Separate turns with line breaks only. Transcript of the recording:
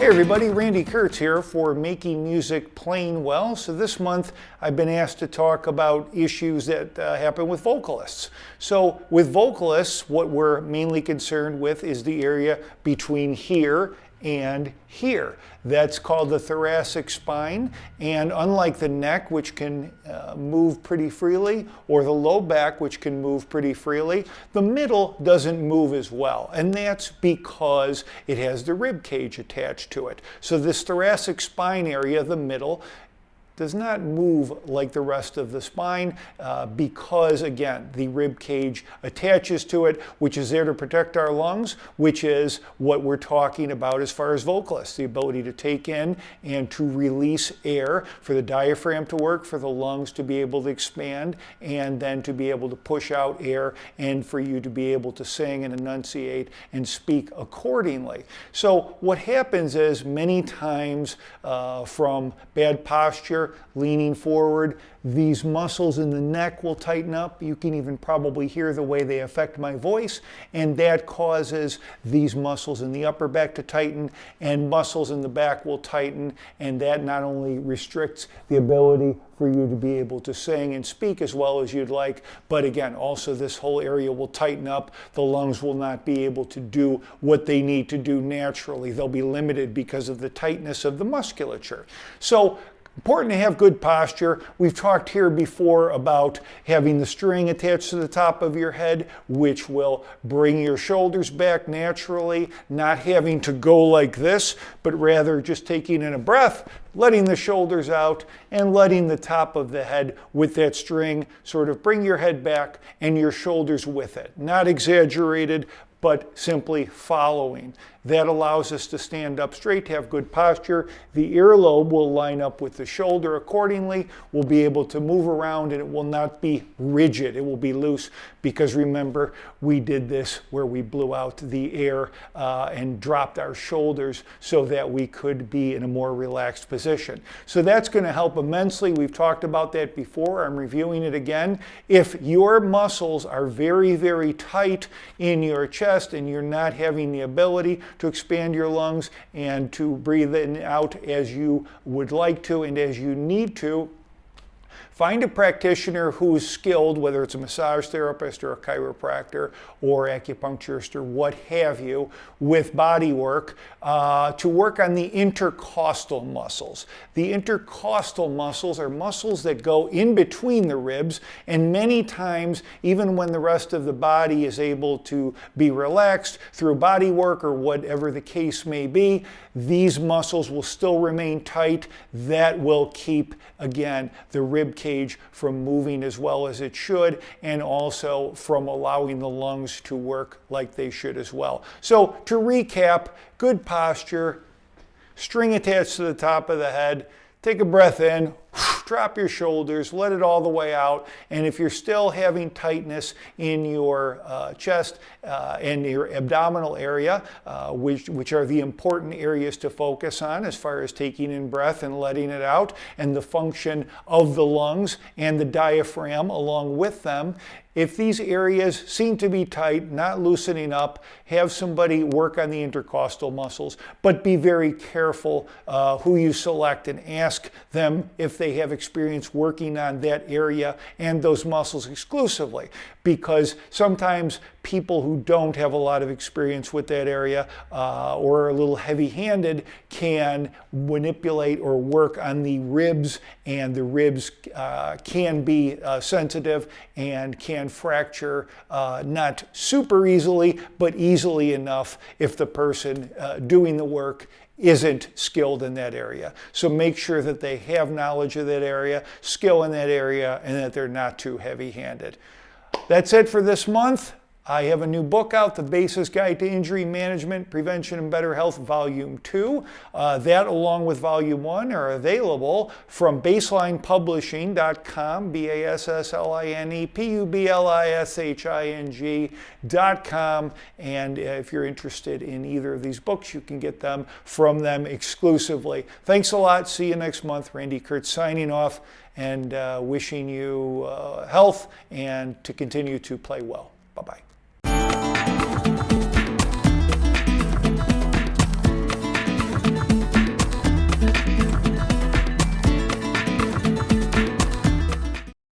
Hey everybody, Randy Kertz here for Making Music Plain Well. So this month I've been asked to talk about issues that happen with vocalists. So with vocalists, what we're mainly concerned with is the area between here and here. That's called the thoracic spine, and unlike the neck, which can move pretty freely, or the low back, which can move pretty freely, the middle doesn't move as well, and that's because it has the rib cage attached to it. So this thoracic spine area, the middle, does not move like the rest of the spine because, again, the rib cage attaches to it, which is there to protect our lungs, which is what we're talking about as far as vocalists, the ability to take in and to release air, for the diaphragm to work, for the lungs to be able to expand, and then to be able to push out air, and for you to be able to sing and enunciate and speak accordingly. So what happens is many times from bad posture, leaning forward, these muscles in the neck will tighten up. You can even probably hear the way they affect my voice, and that causes these muscles in the upper back to tighten, and muscles in the back will tighten, and that not only restricts the ability for you to be able to sing and speak as well as you'd like, but again, also this whole area will tighten up. The lungs will not be able to do what they need to do naturally. They'll be limited because of the tightness of the musculature. So important to have good posture. We've talked here before about having the string attached to the top of your head, which will bring your shoulders back naturally, not having to go like this, but rather just taking in a breath, letting the shoulders out, and letting the top of the head with that string sort of bring your head back and your shoulders with it. Not exaggerated, but simply following. That allows us to stand up straight, to have good posture. The earlobe will line up with the shoulder accordingly. We'll be able to move around, and it will not be rigid. It will be loose, because remember, we did this where we blew out the air and dropped our shoulders so that we could be in a more relaxed position. So that's going to help immensely. We've talked about that before. I'm reviewing it again. If your muscles are very, very tight in your chest and you're not having the ability to expand your lungs and to breathe in and out as you would like to and as you need to, find a practitioner who's skilled, whether it's a massage therapist or a chiropractor or acupuncturist or what have you, with body work to work on the intercostal muscles. The intercostal muscles are muscles that go in between the ribs, and many times, even when the rest of the body is able to be relaxed through body work or whatever the case may be, these muscles will still remain tight. That will keep, again, the rib cage from moving as well as it should, and also from allowing the lungs to work like they should as well. So to recap, good posture, string attached to the top of the head, take a breath in, drop your shoulders, let it all the way out, and if you're still having tightness in your chest and your abdominal area, which are the important areas to focus on as far as taking in breath and letting it out, and the function of the lungs and the diaphragm along with them, if these areas seem to be tight, not loosening up, have somebody work on the intercostal muscles, but be very careful who you select and ask them if they have experience working on that area and those muscles exclusively, because sometimes people who don't have a lot of experience with that area or are a little heavy-handed can manipulate or work on the ribs, and the ribs can be sensitive and can fracture, not super easily, but easily enough if the person doing the work isn't skilled in that area. So make sure that they have knowledge of that area, skill in that area, and that they're not too heavy-handed. That's it for this month. I have a new book out, The Basis Guide to Injury Management, Prevention and Better Health, Volume 2. That, along with Volume 1, are available from BaselinePublishing.com, BaselinePublishing.com. And if you're interested in either of these books, you can get them from them exclusively. Thanks a lot. See you next month. Randy Kertz signing off, and wishing you health and to continue to play well. Bye-bye.